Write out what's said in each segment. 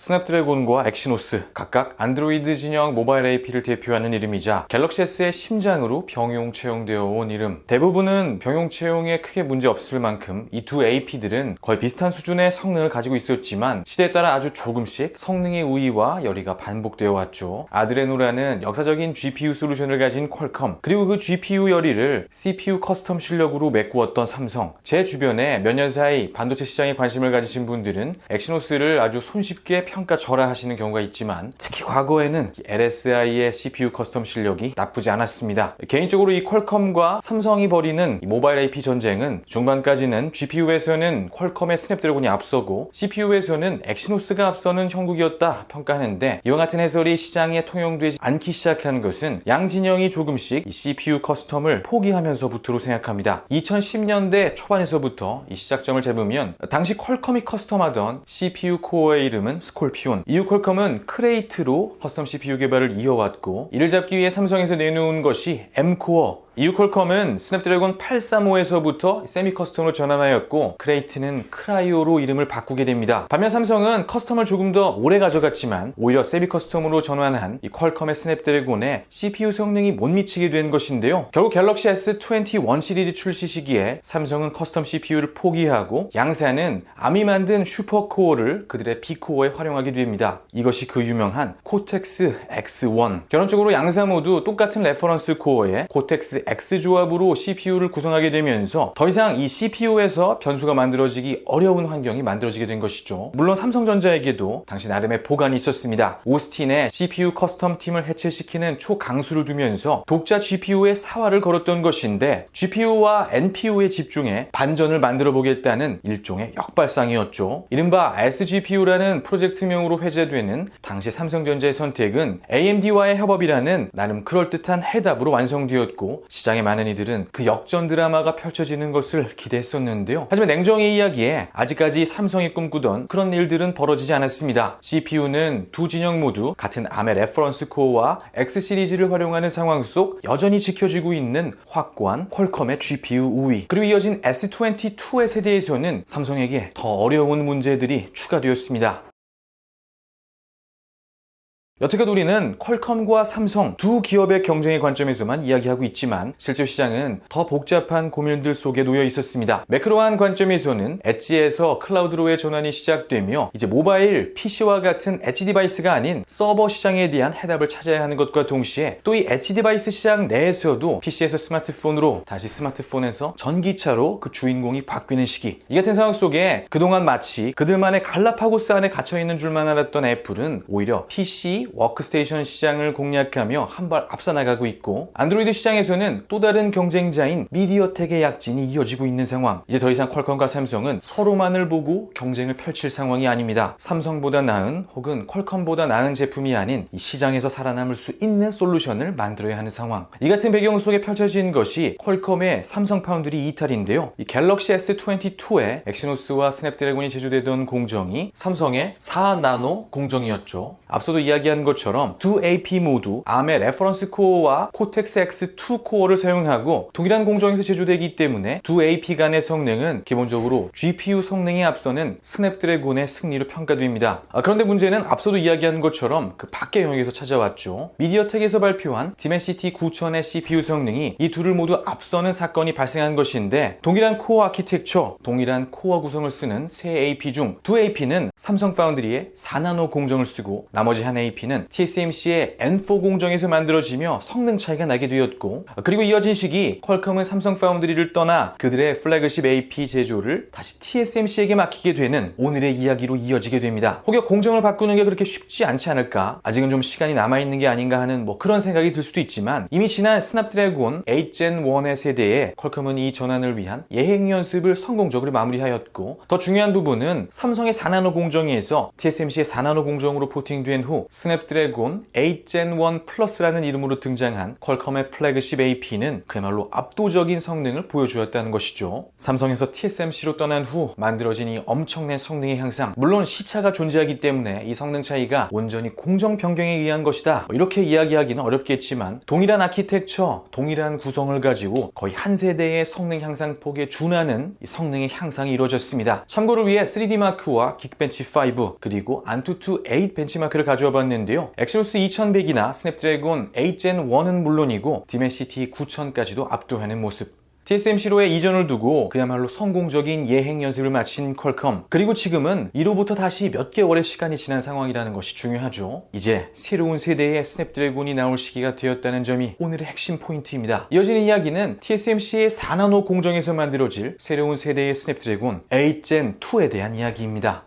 스냅드래곤과 엑시노스, 각각 안드로이드 진영 모바일 AP를 대표하는 이름이자 갤럭시 S의 심장으로 병용 채용되어 온 이름. 대부분은 병용 채용에 크게 문제 없을 만큼 이 두 AP들은 거의 비슷한 수준의 성능을 가지고 있었지만 시대에 따라 아주 조금씩 성능의 우위와 열의가 반복되어 왔죠. 아드레노라는 역사적인 GPU 솔루션을 가진 퀄컴, 그리고 그 GPU 열의를 CPU 커스텀 실력으로 메꾸었던 삼성. 제 주변에 몇 년 사이 반도체 시장에 관심을 가지신 분들은 엑시노스를 아주 손쉽게 평가절하하시는 경우가 있지만, 특히 과거에는 LSI의 CPU 커스텀 실력이 나쁘지 않았습니다. 개인적으로 이 퀄컴과 삼성이 벌이는 모바일 AP 전쟁은 중반까지는 GPU에서는 퀄컴의 스냅드래곤이 앞서고 CPU에서는 엑시노스가 앞서는 형국이었다 평가하는데, 이와 같은 해설이 시장에 통용되지 않기 시작한 것은 양 진영이 조금씩 이 CPU 커스텀을 포기하면서부터로 생각합니다. 2010년대 초반에서부터 이 시작점을 잡으면 당시 퀄컴이 커스텀하던 CPU 코어의 이름은 스콜피온, 이후 퀄컴은 크레이트로 커스텀 CPU 개발을 이어왔고, 이를 잡기 위해 삼성에서 내놓은 것이 M코어, 이후 퀄컴은 스냅드래곤 835에서부터 세미 커스텀으로 전환하였고, 크레이트는 크라이오로 이름을 바꾸게 됩니다. 반면 삼성은 커스텀을 조금 더 오래 가져갔지만 오히려 세미 커스텀으로 전환한 이 퀄컴의 스냅드래곤에 CPU 성능이 못 미치게 된 것인데요. 결국 갤럭시 S21 시리즈 출시 시기에 삼성은 커스텀 CPU를 포기하고 양사는 암이 만든 슈퍼코어를 그들의 B코어에 활용하게 됩니다. 이것이 그 유명한 코텍스 X1. 결론적으로 양사 모두 똑같은 레퍼런스 코어에 코텍스 X 조합으로 CPU를 구성하게 되면서 더 이상 이 CPU에서 변수가 만들어지기 어려운 환경이 만들어지게 된 것이죠. 물론 삼성전자에게도 당시 나름의 보관이 있었습니다. 오스틴의 CPU 커스텀 팀을 해체시키는 초강수를 두면서 독자 GPU의 사활을 걸었던 것인데, GPU와 NPU에 집중해 반전을 만들어 보겠다는 일종의 역발상이었죠. 이른바 SGPU라는 프로젝트명으로 회자되는 당시 삼성전자의 선택은 AMD와의 협업이라는 나름 그럴듯한 해답으로 완성되었고, 시장의 많은 이들은 그 역전 드라마가 펼쳐지는 것을 기대했었는데요. 하지만 냉정히 이야기해 아직까지 삼성이 꿈꾸던 그런 일들은 벌어지지 않았습니다. CPU는 두 진영 모두 같은 암의 레퍼런스 코어와 X 시리즈를 활용하는 상황 속 여전히 지켜지고 있는 확고한 퀄컴의 GPU 우위, 그리고 이어진 S22의 세대에서는 삼성에게 더 어려운 문제들이 추가되었습니다. 여태껏 우리는 퀄컴과 삼성 두 기업의 경쟁의 관점에서만 이야기하고 있지만 실제 시장은 더 복잡한 고민들 속에 놓여 있었습니다. 매크로한 관점에서는 엣지에서 클라우드로의 전환이 시작되며 이제 모바일, PC와 같은 엣지 디바이스가 아닌 서버 시장에 대한 해답을 찾아야 하는 것과 동시에 또 이 엣지 디바이스 시장 내에서도 PC에서 스마트폰으로, 다시 스마트폰에서 전기차로 그 주인공이 바뀌는 시기, 이 같은 상황 속에 그동안 마치 그들만의 갈라파고스 안에 갇혀있는 줄만 알았던 애플은 오히려 PC, 워크스테이션 시장을 공략하며 한 발 앞서 나가고 있고, 안드로이드 시장에서는 또 다른 경쟁자인 미디어텍의 약진이 이어지고 있는 상황. 이제 더 이상 퀄컴과 삼성은 서로만을 보고 경쟁을 펼칠 상황이 아닙니다. 삼성보다 나은 혹은 퀄컴보다 나은 제품이 아닌 이 시장에서 살아남을 수 있는 솔루션을 만들어야 하는 상황. 이 같은 배경 속에 펼쳐진 것이 퀄컴의 삼성 파운드리 이탈인데요. 이 갤럭시 S22에 엑시노스와 스냅드래곤이 제조되던 공정이 삼성의 4나노 공정이었죠. 앞서도 이야기한 것처럼 두 AP 모두 암의 레퍼런스 코어와 코텍스 X2 코어를 사용하고 동일한 공정에서 제조되기 때문에 두 AP 간의 성능은 기본적으로 GPU 성능에 앞서는 스냅드래곤의 승리로 평가됩니다. 그런데 문제는 앞서도 이야기한 것처럼 그 밖의 영역에서 찾아왔죠. 미디어텍에서 발표한 디멘시티 9000의 CPU 성능이 이 둘을 모두 앞서는 사건이 발생한 것인데, 동일한 코어 아키텍처, 동일한 코어 구성을 쓰는 세 AP 중 두 AP는 삼성 파운드리의 4나노 공정을 쓰고 나머지 한 AP는 TSMC의 N4 공정에서 만들어지며 성능 차이가 나게 되었고, 그리고 이어진 시기 퀄컴은 삼성 파운드리를 떠나 그들의 플래그십 AP 제조를 다시 TSMC에게 맡기게 되는 오늘의 이야기로 이어지게 됩니다. 혹여 공정을 바꾸는 게 그렇게 쉽지 않지 않을까, 아직은 좀 시간이 남아있는 게 아닌가 하는 그런 생각이 들 수도 있지만, 이미 지난 스냅드래곤 8gen1의 세대에 퀄컴은 이 전환을 위한 예행 연습을 성공적으로 마무리하였고, 더 중요한 부분은 삼성의 4나노 공정에서 TSMC의 4나노 공정으로 포팅된 후 스냅 스냅드래곤 8 Gen 1 플러스라는 이름으로 등장한 퀄컴의 플래그십 AP는 그야말로 압도적인 성능을 보여주었다는 것이죠. 삼성에서 TSMC로 떠난 후 만들어진 이 엄청난 성능의 향상, 물론 시차가 존재하기 때문에 이 성능 차이가 온전히 공정 변경에 의한 것이다, 이렇게 이야기하기는 어렵겠지만 동일한 아키텍처, 동일한 구성을 가지고 거의 한 세대의 성능 향상폭에 준하는 이 성능의 향상이 이루어졌습니다. 참고를 위해 3D마크와 긱벤치5 그리고 안투투 8 벤치마크를 가져와 봤는데요. 엑시노스 2100이나 스냅드래곤 8 Gen 1은 물론이고 디멘시티 9000까지도 압도하는 모습. TSMC로의 이전을 두고 그야말로 성공적인 예행 연습을 마친 퀄컴, 그리고 지금은 이로부터 다시 몇 개월의 시간이 지난 상황이라는 것이 중요하죠. 이제 새로운 세대의 스냅드래곤이 나올 시기가 되었다는 점이 오늘의 핵심 포인트입니다. 이어지는 이야기는 TSMC의 4나노 공정에서 만들어질 새로운 세대의 스냅드래곤 8 Gen 2에 대한 이야기입니다.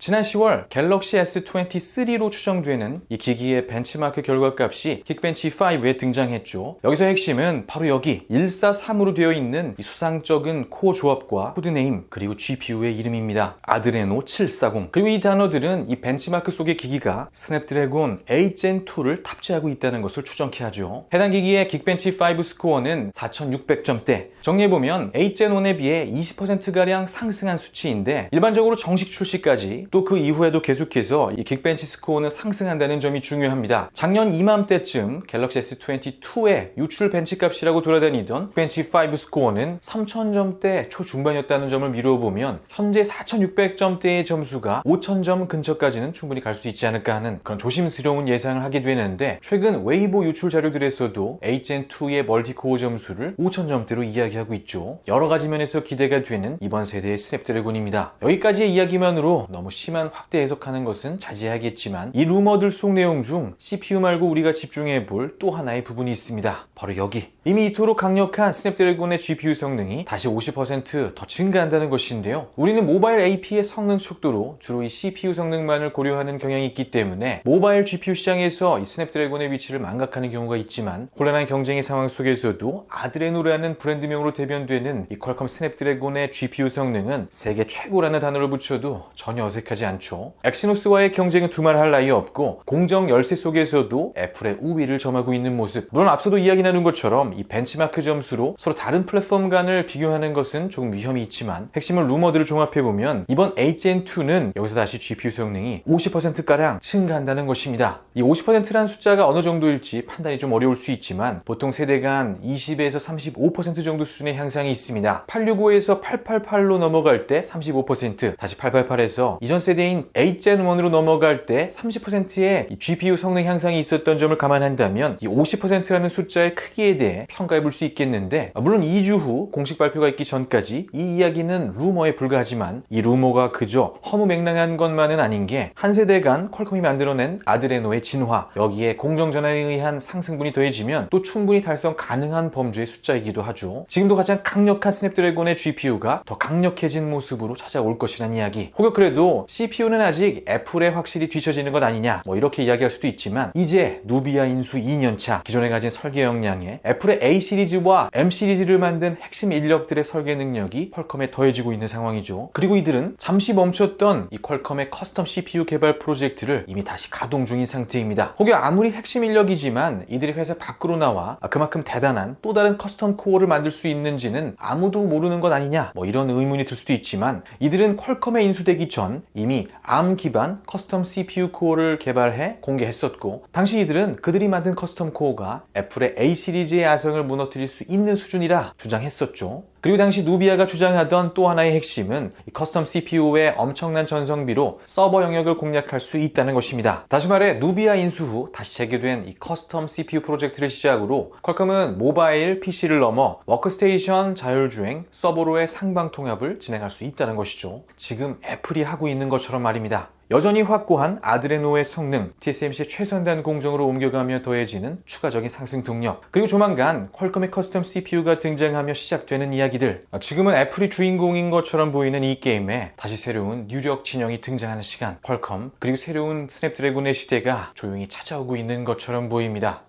지난 10월 갤럭시 S23로 추정되는 이 기기의 벤치마크 결과값이 긱벤치5에 등장했죠. 여기서 핵심은 바로 여기 143으로 되어 있는 이 수상적인 코어 조합과 코드네임 그리고 GPU의 이름입니다. 아드레노 740. 그리고 이 단어들은 이 벤치마크 속의 기기가 스냅드래곤 8 Gen 2를 탑재하고 있다는 것을 추정케 하죠. 해당 기기의 긱벤치5 스코어는 4600점대. 정리해보면 8 Gen 1에 비해 20%가량 상승한 수치인데 일반적으로 정식 출시까지 또 그 이후에도 계속해서 이 긱벤치 스코어는 상승한다는 점이 중요합니다. 작년 이맘때쯤 갤럭시 S22의 유출 벤치값이라고 돌아다니던 벤치5 스코어는 3000점대 초중반이었다는 점을 미루어보면 현재 4600점대의 점수가 5000점 근처까지는 충분히 갈 수 있지 않을까 하는 그런 조심스러운 예상을 하게 되는데, 최근 웨이보 유출 자료들에서도 8 Gen 2의 멀티코어 점수를 5000점대로 이야기하고 있죠. 여러 가지 면에서 기대가 되는 이번 세대의 스냅드래곤입니다. 여기까지의 이야기만으로 너무 심한 확대 해석하는 것은 자제하겠지만 이 루머들 속 내용 중 CPU 말고 우리가 집중해 볼 또 하나의 부분이 있습니다. 바로 여기. 이미 이토록 강력한 스냅드래곤의 GPU 성능이 다시 50%더 증가한다는 것인데요. 우리는 모바일 AP의 성능 척도로 주로 이 CPU 성능만을 고려하는 경향이 있기 때문에 모바일 GPU 시장에서 이 스냅드래곤의 위치를 망각하는 경우가 있지만, 혼란한 경쟁의 상황 속에서도 아드레노라는 브랜드명으로 대변되는 이 퀄컴 스냅드래곤의 GPU 성능은 세계 최고라는 단어를 붙여도 전혀 어색하지 않죠. 엑시노스와의 경쟁은 두말할 나위 없고 공정 열세 속에서도 애플의 우위를 점하고 있는 모습. 물론 앞서도 이야기 나눈 것처럼 이 벤치마크 점수로 서로 다른 플랫폼 간을 비교하는 것은 조금 위험이 있지만, 핵심은 루머들을 종합해보면 이번 8 Gen 2는 여기서 다시 GPU 성능이 50%가량 증가한다는 것입니다. 이 50%라는 숫자가 어느 정도일지 판단이 좀 어려울 수 있지만 보통 세대 간 20에서 35% 정도 수준의 향상이 있습니다. 865에서 888로 넘어갈 때 35%, 다시 888에서 이전 세대인 8 Gen 1으로 넘어갈 때 30%의 GPU 성능 향상이 있었던 점을 감안한다면 이 50%라는 숫자의 크기에 대해 평가해 볼 수 있겠는데, 물론 2주 후 공식 발표가 있기 전까지 이 이야기는 루머에 불과하지만 이 루머가 그저 허무맹랑한 것만은 아닌 게 한 세대간 퀄컴이 만들어낸 아드레노의 진화, 여기에 공정전환에 의한 상승분이 더해지면 또 충분히 달성 가능한 범주의 숫자이기도 하죠. 지금도 가장 강력한 스냅드래곤의 GPU가 더 강력해진 모습으로 찾아올 것이란 이야기. 혹여 그래도 CPU는 아직 애플에 확실히 뒤처지는 것 아니냐, 이렇게 이야기할 수도 있지만 이제 누비아 인수 2년차, 기존에 가진 설계 역량에 애플의 A 시리즈와 M 시리즈를 만든 핵심 인력들의 설계 능력이 퀄컴에 더해지고 있는 상황이죠. 그리고 이들은 잠시 멈췄던 이 퀄컴의 커스텀 CPU 개발 프로젝트를 이미 다시 가동 중인 상태입니다. 혹여 아무리 핵심 인력이지만 이들이 회사 밖으로 나와 그만큼 대단한 또 다른 커스텀 코어를 만들 수 있는지는 아무도 모르는 것 아니냐, 이런 의문이 들 수도 있지만 이들은 퀄컴에 인수되기 전 이미 ARM 기반 커스텀 CPU 코어를 개발해 공개했었고, 당시 이들은 그들이 만든 커스텀 코어가 애플의 A 시리즈의 아성을 무너뜨릴 수 있는 수준이라 주장했었죠. 그리고 당시 누비아가 주장하던 또 하나의 핵심은 이 커스텀 CPU의 엄청난 전성비로 서버 영역을 공략할 수 있다는 것입니다. 다시 말해 누비아 인수 후 다시 재개된 이 커스텀 CPU 프로젝트를 시작으로 퀄컴은 모바일 PC를 넘어 워크스테이션, 자율주행, 서버로의 상방 통합을 진행할 수 있다는 것이죠. 지금 애플이 하고 있는 것처럼 말입니다. 여전히 확고한 아드레노의 성능, TSMC의 최선단 공정으로 옮겨가며 더해지는 추가적인 상승 동력, 그리고 조만간 퀄컴의 커스텀 CPU가 등장하며 시작되는 이야기들. 지금은 애플이 주인공인 것처럼 보이는 이 게임에 다시 새로운 유력 진영이 등장하는 시간, 퀄컴 그리고 새로운 스냅드래곤의 시대가 조용히 찾아오고 있는 것처럼 보입니다.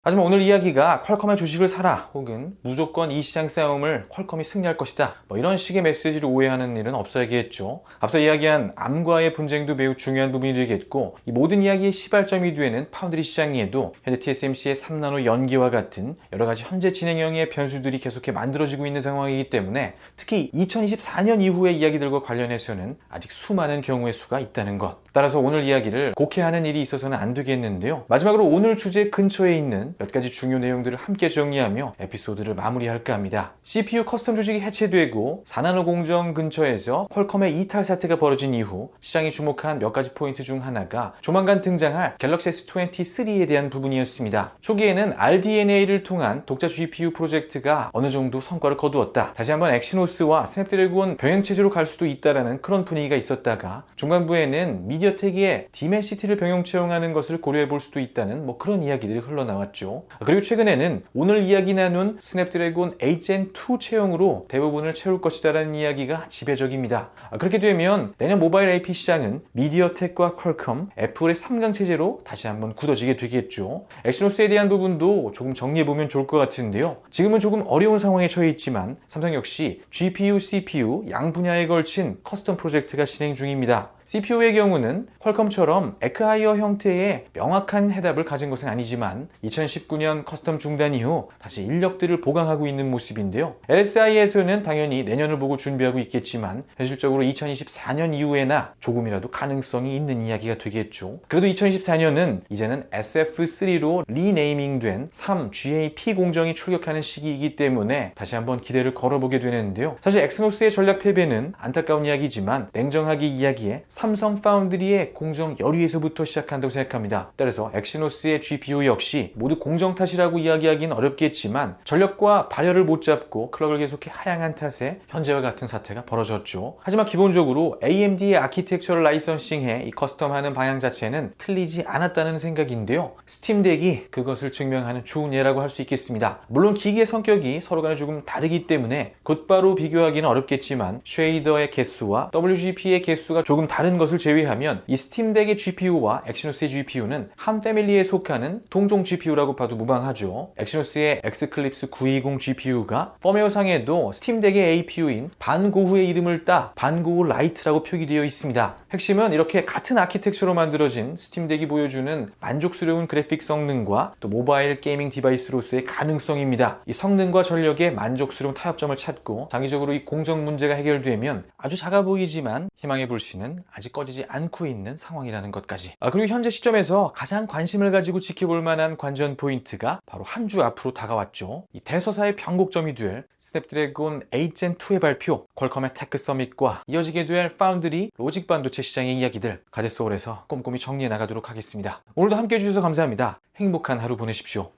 하지만 오늘 이야기가 퀄컴의 주식을 사라 혹은 무조건 이 시장 싸움을 퀄컴이 승리할 것이다 이런 식의 메시지를 오해하는 일은 없어야겠죠. 앞서 이야기한 암과의 분쟁도 매우 중요한 부분이 되겠고, 이 모든 이야기의 시발점이 되는 파운드리 시장에도 현재 TSMC의 3나노 연기와 같은 여러 가지 현재 진행형의 변수들이 계속해 만들어지고 있는 상황이기 때문에 특히 2024년 이후의 이야기들과 관련해서는 아직 수많은 경우의 수가 있다는 것. 따라서 오늘 이야기를 곡해하는 일이 있어서는 안 되겠는데요. 마지막으로 오늘 주제 근처에 있는 몇 가지 중요 내용들을 함께 정리하며 에피소드를 마무리할까 합니다. CPU 커스텀 조직이 해체되고 4나노 공정 근처에서 퀄컴의 이탈 사태가 벌어진 이후 시장이 주목한 몇 가지 포인트 중 하나가 조만간 등장할 갤럭시 S23에 대한 부분이었습니다. 초기에는 RDNA를 통한 독자 GPU 프로젝트가 어느 정도 성과를 거두었다. 다시 한번 엑시노스와 스냅드래곤 병행체제로 갈 수도 있다라는 그런 분위기가 있었다가 중반부에는 미디어텍의 디멘시티를 병용 채용하는 것을 고려해 볼 수도 있다는 그런 이야기들이 흘러나왔죠. 그리고 최근에는 오늘 이야기 나눈 스냅드래곤 8gen2 채용으로 대부분을 채울 것이다라는 이야기가 지배적입니다. 그렇게 되면 내년 모바일 AP 시장은 미디어텍과 퀄컴, 애플의 3강 체제로 다시 한번 굳어지게 되겠죠. 엑시노스에 대한 부분도 조금 정리해보면 좋을 것 같은데요. 지금은 조금 어려운 상황에 처해 있지만 삼성 역시 GPU, CPU 양 분야에 걸친 커스텀 프로젝트가 진행 중입니다. CPU의 경우는 퀄컴처럼 에크하이어 형태의 명확한 해답을 가진 것은 아니지만 2019년 커스텀 중단 이후 다시 인력들을 보강하고 있는 모습인데요. LSI에서는 당연히 내년을 보고 준비하고 있겠지만 현실적으로 2024년 이후에나 조금이라도 가능성이 있는 이야기가 되겠죠. 그래도 2024년은 이제는 SF3로 리네이밍된 3GAP 공정이 출격하는 시기이기 때문에 다시 한번 기대를 걸어보게 되는데요. 사실 엑스노스의 전략 패배는 안타까운 이야기지만 냉정하게 이야기에 삼성 파운드리의 공정 열의에서부터 시작한다고 생각합니다. 따라서 엑시노스의 GPU 역시 모두 공정 탓이라고 이야기하기는 어렵겠지만 전력과 발열을 못 잡고 클럭을 계속해 하향한 탓에 현재와 같은 사태가 벌어졌죠. 하지만 기본적으로 AMD의 아키텍처를 라이선싱해 이 커스텀하는 방향 자체는 틀리지 않았다는 생각인데요. 스팀덱이 그것을 증명하는 좋은 예라고 할 수 있겠습니다. 물론 기기의 성격이 서로 간에 조금 다르기 때문에 곧바로 비교하기는 어렵겠지만 쉐이더의 개수와 WGP의 개수가 조금 다른 것을 제외하면 이 스팀덱의 GPU와 엑시노스의 GPU는 한 패밀리에 속하는 동종 GPU라고 봐도 무방하죠. 엑시노스의 엑스클립스 920 GPU가 펌웨어상에도 스팀덱의 APU인 반고흐의 이름을 따 반고흐 라이트라고 표기되어 있습니다. 핵심은 이렇게 같은 아키텍처로 만들어진 스팀덱이 보여주는 만족스러운 그래픽 성능과 또 모바일 게이밍 디바이스로서의 가능성입니다. 이 성능과 전력의 만족스러운 타협점을 찾고 장기적으로 이 공정 문제가 해결되면 아주 작아 보이지만 희망의 불씨는 아직 꺼지지 않고 있는 상황이라는 것까지. 그리고 현재 시점에서 가장 관심을 가지고 지켜볼 만한 관전 포인트가 바로 한 주 앞으로 다가왔죠. 이 대서사의 변곡점이 될 스냅드래곤 8gen2의 발표, 퀄컴의 테크 서밋과 이어지게 될 파운드리, 로직 반도체 시장의 이야기들 가제소울에서 꼼꼼히 정리해 나가도록 하겠습니다. 오늘도 함께 해주셔서 감사합니다. 행복한 하루 보내십시오.